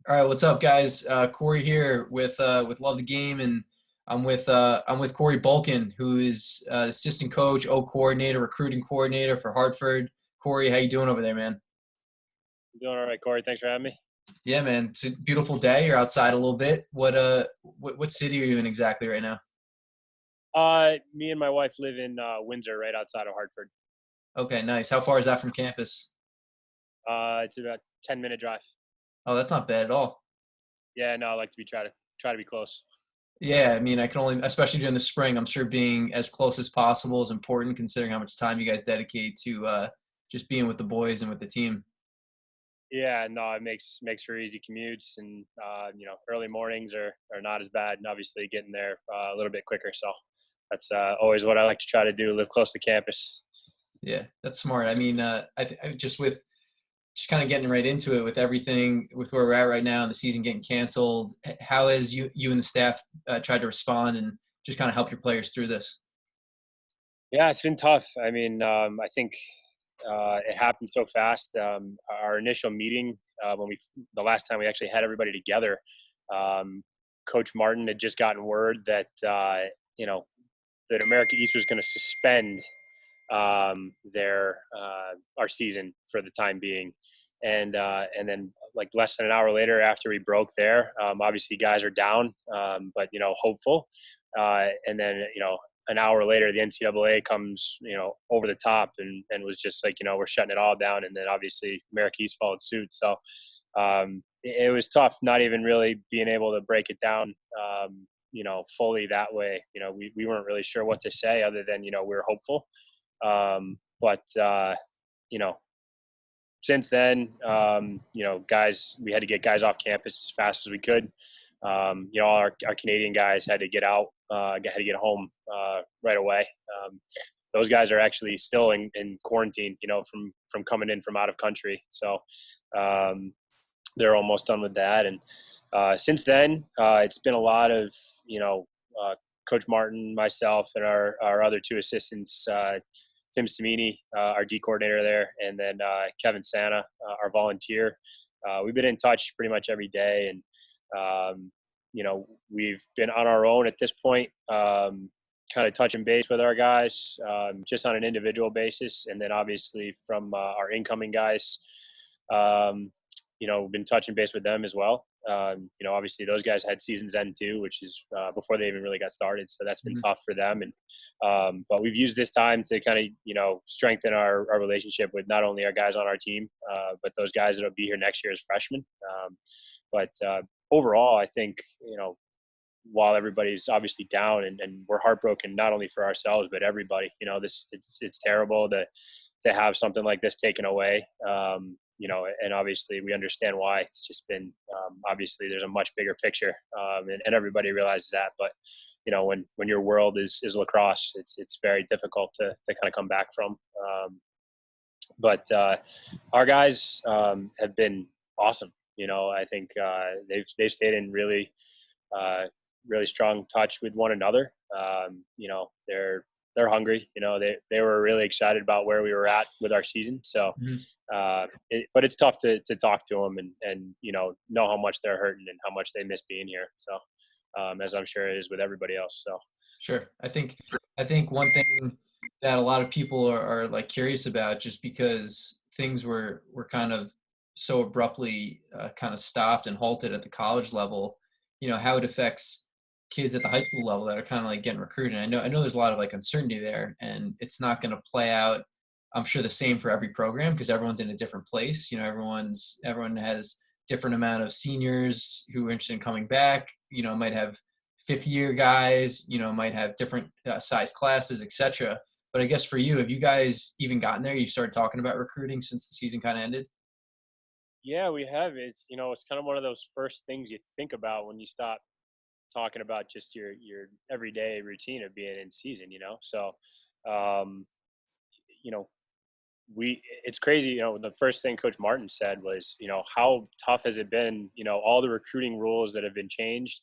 All right, what's up, guys? Corey here with Love the Game, and I'm with Corey Bulkin, who is assistant coach, O coordinator, recruiting coordinator for Hartford. Corey, how you doing over there, man? Doing all right, Corey. Thanks for having me. Yeah, man. It's a beautiful day. You're outside a little bit. What city are you in exactly right now? Me and my wife live in Windsor, right outside of Hartford. Okay, nice. How far is that from campus? It's about 10-minute drive. Oh, that's not bad at all. Yeah, no, I like to try to be close. Yeah, I mean, I can only, especially during the spring, I'm sure being as close as possible is important considering how much time you guys dedicate to just being with the boys and with the team. Yeah, no, it makes for easy commutes, and early mornings are not as bad, and obviously getting there a little bit quicker. So that's always what I like to try to do: live close to campus. Yeah, that's smart. I mean, I just with just kind of getting right into it with everything with where we're at right now and the season getting canceled. How has you and the staff tried to respond and just kind of help your players through this? Yeah, it's been tough. I mean, I think it happened so fast. Our initial meeting, the last time we actually had everybody together, um, Coach Martin had just gotten word that you know that America East was going to suspend their our season for the time being, and then like less than an hour later, after we broke there, obviously guys are down, but hopeful, and then an hour later, the NCAA comes, over the top and was just like, we're shutting it all down. And then obviously America East followed suit. So it was tough not even really being able to break it down, fully that way. We weren't really sure what to say other than, we were hopeful. But you know, since then, guys, we had to get guys off campus as fast as we could. All our Canadian guys had to get out, had to get home right away. Those guys are actually still in quarantine, from coming in from out of country. So they're almost done with that. And since then, it's been a lot of, uh, Coach Martin, myself, and our other two assistants, Tim Samini, our D coordinator there, and then Kevin Santa, our volunteer. We've been in touch pretty much every day, and we've been on our own at this point, kind of touching base with our guys, just on an individual basis, and then obviously from our incoming guys, we've been touching base with them as well. Obviously those guys had seasons end too, which is before they even really got started. So that's been Mhm. tough for them. And but we've used this time to kind of strengthen our relationship with not only our guys on our team, but those guys that'll be here next year as freshmen. But overall, I think while everybody's obviously down and we're heartbroken not only for ourselves but everybody. This it's terrible to have something like this taken away. And obviously we understand why. It's just been obviously there's a much bigger picture, and everybody realizes that. But when your world is lacrosse, it's very difficult to kind of come back from. But our guys have been awesome. I think they've stayed in uh, really strong touch with one another. They're hungry. They were really excited about where we were at with our season. So, Mhm. but it's tough to talk to them and know how much they're hurting and how much they miss being here. So, as I'm sure it is with everybody else. So, Sure. I think one thing that a lot of people are like curious about, just because things were kind of so abruptly kind of stopped and halted at the college level, how it affects kids at the high school level that are kind of like getting recruited. I know there's a lot of like uncertainty there, and it's not going to play out, I'm sure, the same for every program because everyone's in a different place. Everyone has different amount of seniors who are interested in coming back. Might have fifth year guys, might have different size classes, etc. But I guess for you, have you guys even gotten there? You started talking about recruiting since the season kind of ended? yeah, we have. It's kind of one of those first things you think about when you stop talking about just your everyday routine of being in season. So. Um, you know, it's crazy. The first thing Coach Martin said was, how tough has it been? All the recruiting rules that have been changed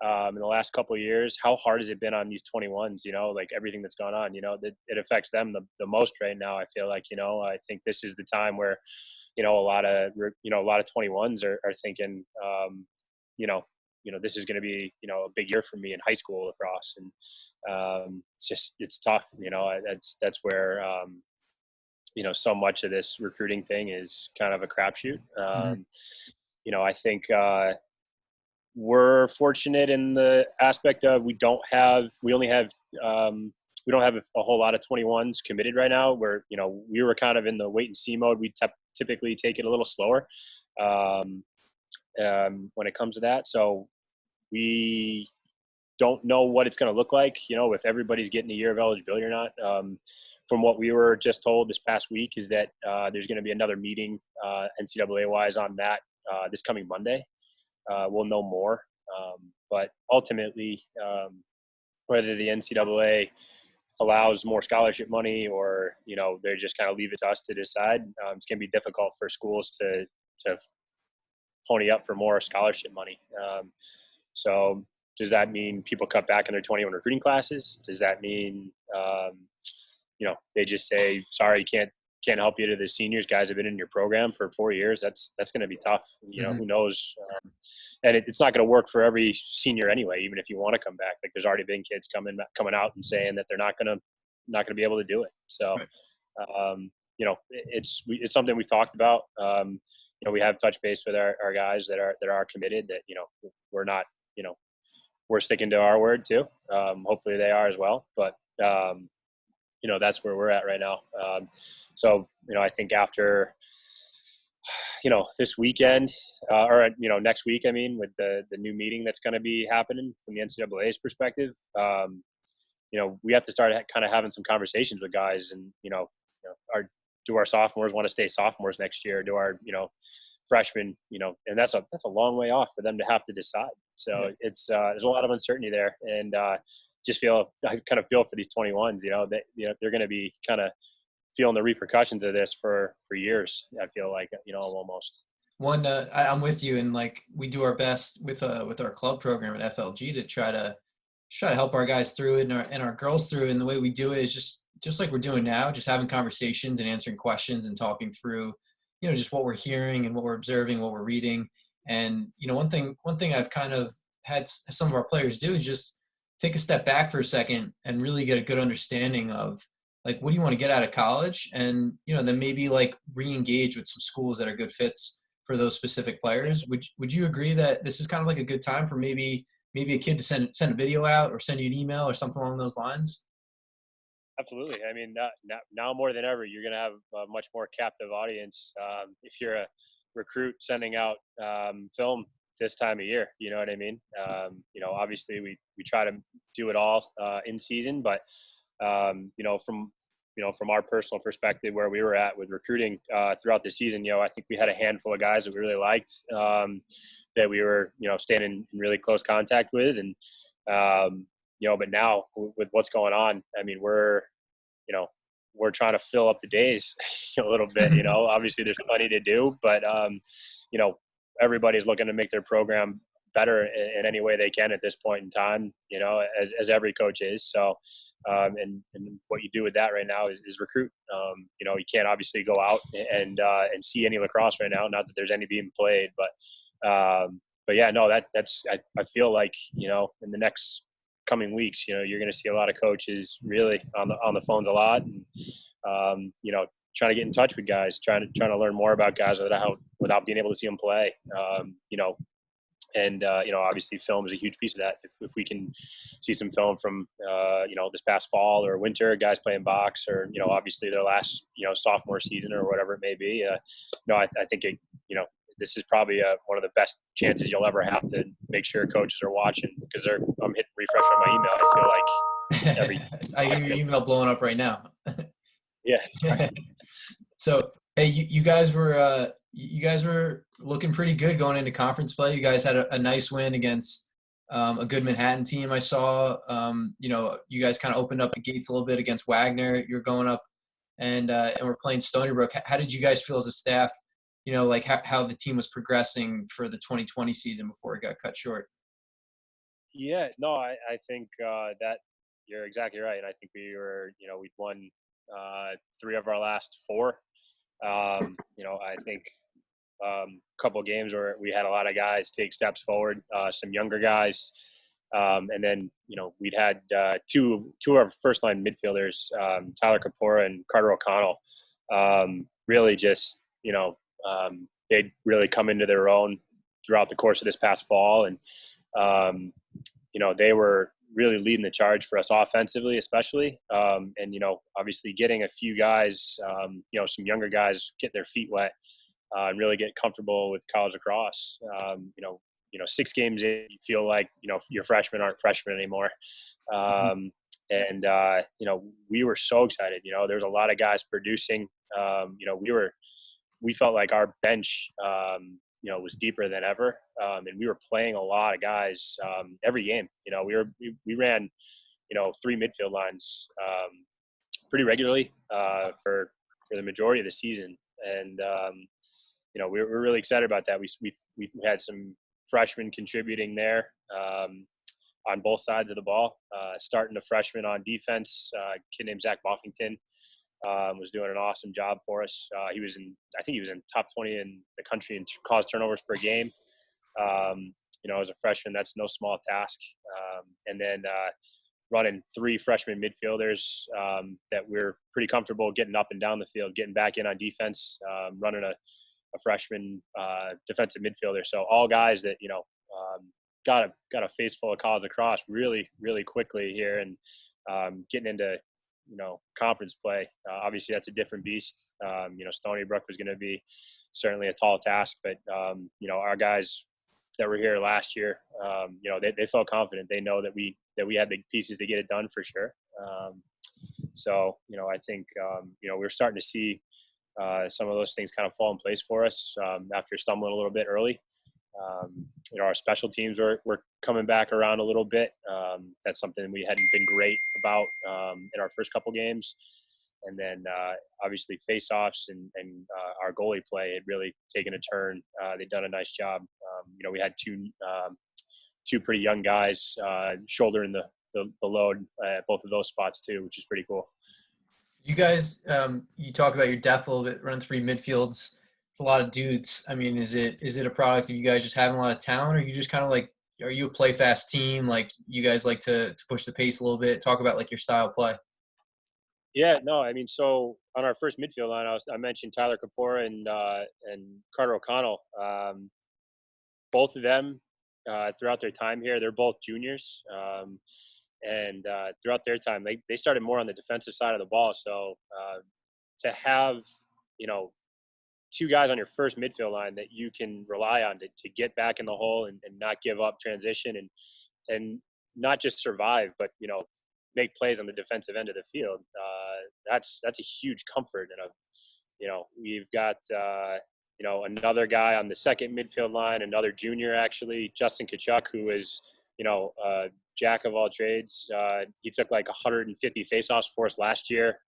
in the last couple of years. How hard has it been on these 21s? Like everything that's gone on. That it affects them the most right now. I feel like I think this is the time where a lot of 21s are thinking, you know, this is going to be, a big year for me in high school lacrosse. And it's tough. That's where, so much of this recruiting thing is kind of a crapshoot. Mhm. I think we're fortunate in the aspect of we only have we don't have a whole lot of 21s committed right now. Where we were kind of in the wait and see mode. We typically take it a little slower um, when it comes to that. So we don't know what it's going to look like, if everybody's getting a year of eligibility or not. From what we were just told this past week is that there's going to be another meeting NCAA-wise on that this coming Monday. We'll know more. But ultimately, whether the NCAA allows more scholarship money or, they just kind of leave it to us to decide, it's going to be difficult for schools to pony up for more scholarship money. So does that mean people cut back on their 21 recruiting classes? Does that mean, they just say, sorry, can't help you to the seniors? Guys have been in your program for 4 years. That's going to be tough. Mhm. Who knows? And it's not going to work for every senior anyway, even if you want to come back. Like there's already been kids coming out and saying that they're not going to be able to do it. So, Right. it's something we've talked about. We have touched base with our guys that are committed that, we're not, we're sticking to our word too. Hopefully they are as well, but that's where we're at right now. So, I think after, this weekend or, next week, I mean, with the new meeting that's going to be happening from the NCAA's perspective, we have to start kind of having some conversations with guys and, do our sophomores want to stay sophomores next year? Do our, freshmen, and that's a long way off for them to have to decide. So Yeah. it's there's a lot of uncertainty there, and I kind of feel for these 21s. That they're going to be kind of feeling the repercussions of this for years. I feel like almost. I'm with you, and like we do our best with our club program at FLG to try to help our guys through it and our girls through it. And the way we do it is just like we're doing now, just having conversations and answering questions and talking through, just what we're hearing and what we're observing, what we're reading. And one thing I've kind of had some of our players do is just take a step back for a second and really get a good understanding of like what do you want to get out of college, and then maybe like re-engage with some schools that are good fits for those specific players. Would you agree that this is kind of like a good time for maybe a kid to send a video out or send you an email or something along those lines? Absolutely. I mean, now more than ever, you're going to have a much more captive audience. If you're a recruit sending out film this time of year, you know what I mean? Obviously we try to do it all in season, but from our personal perspective, where we were at with recruiting throughout the season, I think we had a handful of guys that we really liked that we were, staying in really close contact with. And, but now with what's going on, I mean, you know, we're trying to fill up the days a little bit, obviously there's plenty to do, but, you know, everybody's looking to make their program better in any way they can at this point in time, as every coach is. So, and what you do with that right now is recruit. You can't obviously go out and see any lacrosse right now. Not that there's any being played, but yeah, no, I feel like, in the next coming weeks, you're going to see a lot of coaches really on the phones a lot, and trying to get in touch with guys, trying to learn more about guys without being able to see them play. And obviously film is a huge piece of that. If we can see some film from this past fall or winter, guys playing box, or obviously their last sophomore season or whatever it may be, I think this is probably one of the best chances you'll ever have to make sure coaches are watching, because I'm hitting refresh on my email, I feel like every I 5 hear your minutes. email blowing up right now. Yeah. So, hey, you guys were looking pretty good going into conference play. You guys had a nice win against a good Manhattan team. I saw. You guys kind of opened up the gates a little bit against Wagner. You're going up, and we're playing Stony Brook. How did you guys feel as a staff? Like how the team was progressing for the 2020 season before it got cut short. Yeah, no, I think that you're exactly right. And I think we'd won 3 of our last 4 I think a couple games where we had a lot of guys take steps forward, some younger guys. And then, we'd had two of our first line midfielders, Tyler Kapora and Carter O'Connell, really just, they'd really come into their own throughout the course of this past fall. And, they were really leading the charge for us offensively, especially. And, obviously getting a few guys, some younger guys get their feet wet and really get comfortable with college lacrosse. 6 games in, you feel like, your freshmen aren't freshmen anymore. We were so excited. There's a lot of guys producing. We felt like our bench, was deeper than ever. And we were playing a lot of guys every game. We ran, 3 midfield lines pretty regularly for the majority of the season. And, we're really excited about that. We've had some freshmen contributing there on both sides of the ball. Starting a freshman on defense, a kid named Zach Buffington was doing an awesome job for us. I think he was in top 20 in the country in caused turnovers per game. As a freshman, that's no small task. And then running 3 freshman midfielders that we're pretty comfortable getting up and down the field, getting back in on defense, running a freshman defensive midfielder. So all guys that, got a face full of college lacrosse really, really quickly here, and getting into, conference play. Obviously that's a different beast. Stony Brook was going to be certainly a tall task, but, our guys that were here last year, they felt confident. They know that we had the pieces to get it done for sure. I think, we're starting to see some of those things kind of fall in place for us after stumbling a little bit early. Our special teams were coming back around a little bit. That's something we hadn't been great about in our first couple games. And then obviously face-offs and our goalie play had really taken a turn. They'd done a nice job. We had two pretty young guys shouldering the load at both of those spots too, which is pretty cool. You guys, you talk about your depth a little bit, running 3 midfields. It's a lot of dudes. I mean, is it a product of you guys just having a lot of talent, or you just kind of like, are you a play fast team? Like you guys like to push the pace a little bit? Talk about like your style of play. Yeah, no, I mean, so on our first midfield line, I mentioned Tyler Kapora and Carter O'Connell. Both of them, throughout their time here, they're both juniors. And throughout their time, they started more on the defensive side of the ball. So to have, 2 guys on your first midfield line that you can rely on to get back in the hole and not give up transition and not just survive, but, make plays on the defensive end of the field. That's a huge comfort. And, we've got, another guy on the second midfield line, another junior, actually, Justin Kachuk, who is, jack of all trades. He took like 150 faceoffs for us last year,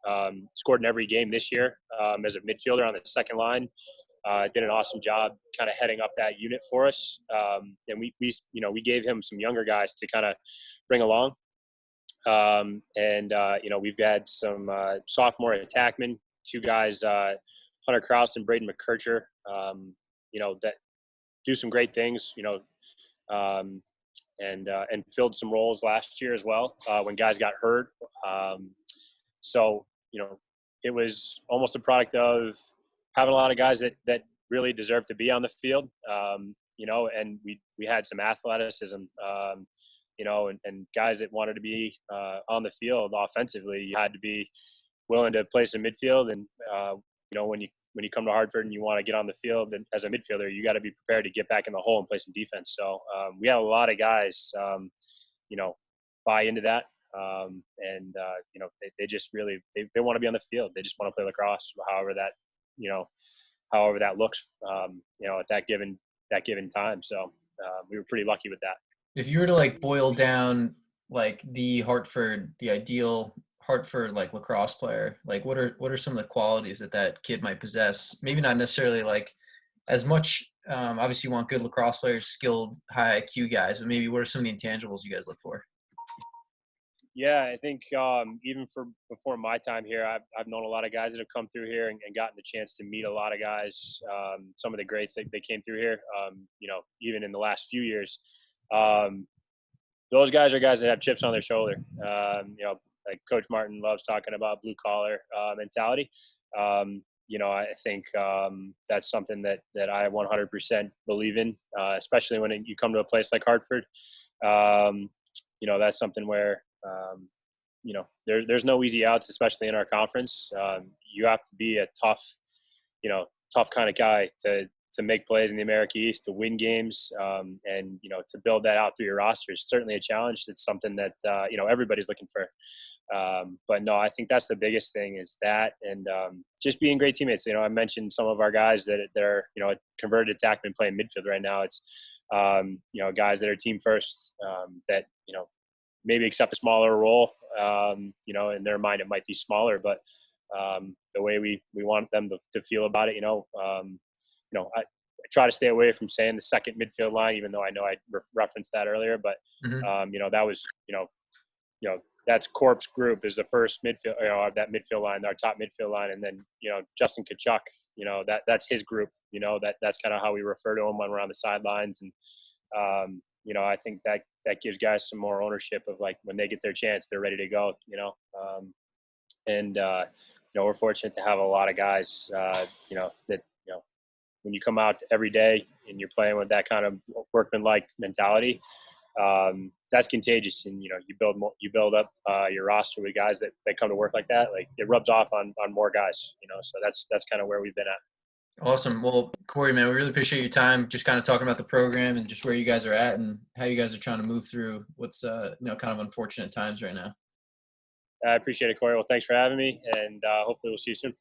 scored in every game this year as a midfielder on the second line. Did an awesome job kind of heading up that unit for us. And we gave him some younger guys to kind of bring along. We've had some sophomore attackmen, 2 guys, Hunter Kraus and Braden McKercher, that do some great things, and filled some roles last year as well when guys got hurt. It was almost a product of having a lot of guys that really deserve to be on the field, and we had some athleticism, and guys that wanted to be on the field offensively. You had to be willing to play some midfield, and when you come to Hartford and you want to get on the field and as a midfielder, you got to be prepared to get back in the hole and play some defense. So we had a lot of guys, buy into that. They just really, they want to be on the field. They just want to play lacrosse, however that looks, at that given time. So we were pretty lucky with that. If you were to like boil down like the ideal Hartford like lacrosse player, like what are some of the qualities that kid might possess? Maybe not necessarily like as much. Obviously, you want good lacrosse players, skilled, high IQ guys, but maybe what are some of the intangibles you guys look for? Yeah, I think even for before my time here, I've known a lot of guys that have come through here and gotten the chance to meet a lot of guys. Some of the greats that they came through here. Even in the last few years, um, those guys are guys that have chips on their shoulder. Like Coach Martin loves talking about blue collar mentality. I think that's something that I 100% believe in, especially when you come to a place like Hartford. That's something where there's no easy outs, especially in our conference. You have to be a tough kind of guy to make plays in the America East, to win games, and to build that out through your roster is certainly a challenge. It's something that everybody's looking for. But no, I think that's the biggest thing is that, and just being great teammates. I mentioned some of our guys that they're converted attackmen playing midfield right now. It's guys that are team first, that maybe accept a smaller role. In their mind it might be smaller, but the way we want them to feel about it, I try to stay away from saying the second midfield line, even though I know I referenced that earlier. But Hmm. that was that's Corp's group is the first midfield, that midfield line, our top midfield line, and then Justin Kachuk, that's his group. That's kind of how we refer to him when we're on the sidelines, and I think that gives guys some more ownership of like when they get their chance, they're ready to go. And we're fortunate to have a lot of guys, that when you come out every day and you're playing with that kind of workman-like mentality, that's contagious, and you build up your roster with guys that come to work like that. Like it rubs off on more guys. So that's kind of where we've been at. Awesome. Well, Corey, man, we really appreciate your time. Just kind of talking about the program and just where you guys are at and how you guys are trying to move through what's kind of unfortunate times right now. I appreciate it, Corey. Well, thanks for having me, and hopefully we'll see you soon.